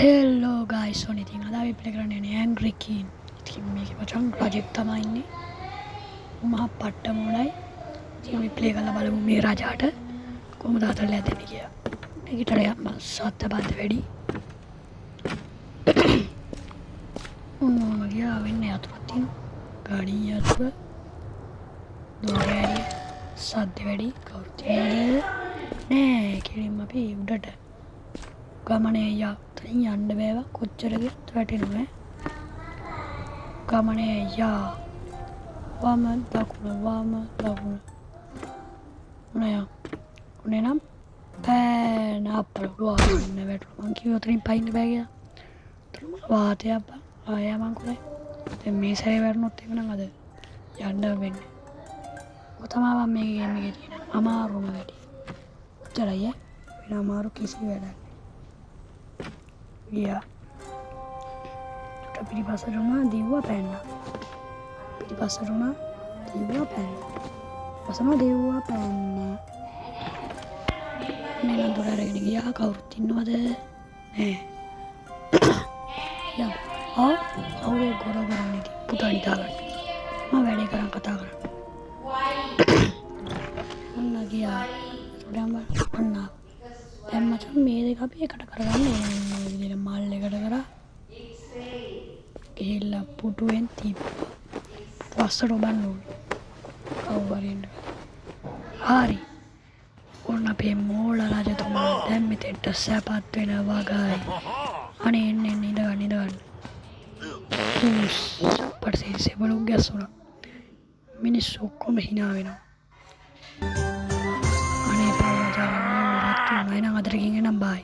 හෙල්ලෝ guys ඔන්න ඉතින් අද අපි ප්ලේ කරන්නේ ඇන්ග්‍රි කීන්. ඉතින් මේකේ මචං රජෙක් තමයි ඉන්නේ. මහා පට්ට මොණයි. ඉතින් අපි ප්ලේ කරලා බලමු මේ රජාට කොහොමද අතල්ලා යන්නේ කියලා. මේකට යන්න සත්ත බද්ද වැඩි. මම ගියා වෙන්නේ අතුරක් තියෙනවා. ගාඩිය අතුර. දොරේ සද්ද වැඩි කවුරුත් ඉන්නවද? නෑ කෙලින්ම අපි උඩට ගමනේ යාත්‍රෙන් යන්න බෑවා කොච්චර ගියත් වැටෙනවා. ගමනේ යා වම දකුණ මොනයා උනේ නම් පෑන අප්පල වාන්න වැටුණා. මං කිව්වා උතරින් පයින්න බෑ කියලා. උතරින් වාතයක් බං ආයා මං කරේ. දැන් මේ සැරේ වැටුණොත් එහෙම නම් අද යන්න වෙන්නේ. ඔය තමයි මම මේ ගේම් එකේ තියෙන අමාරුම වැඩි. උච්චරයි වෙන අමාරු කිසි වැඩක් නෑ. ගියා පිටිපස්සට උනා දිව්වා පැන්නා. පිටිපස්සට උනා දිව්වා පැන්නා. පස්සම දිව්වා පැන්නා. මේ දොර අරගෙන ගියා කවුරුත් ඉන්නවද? නෑ. යා අවුවේ ගොරගොරනේ පුතා නිදාගන්න. මම වැඩේ කරන් කතා කරන්න. ඔන්න ගියා. උඩම ඔන්න දැන් මචං මේ දෙක අපි එකට කරගන්න ඕනේ. මේ විදිහට මල් එකට කරා ගිහිල්ලා පුටුවෙන් තිබ්බා. වස්සට ඔබන්න ඕනේ. කවුරුරින්ද? හරි. ඔන්න අපේ මෝල රජතුමා දැන් මෙතෙන්ට සැපත් වෙනවා වගයි. අනේ එන්න ඉඳගන්න. පර්සිසේ බලුන් ගැස්සුණා. මිනිස්සු ඔක්කොම hina වෙනවා. අනේ පාවජාලා මම රත් වුණා. එනං අදට ගිහින් එනම් බයි.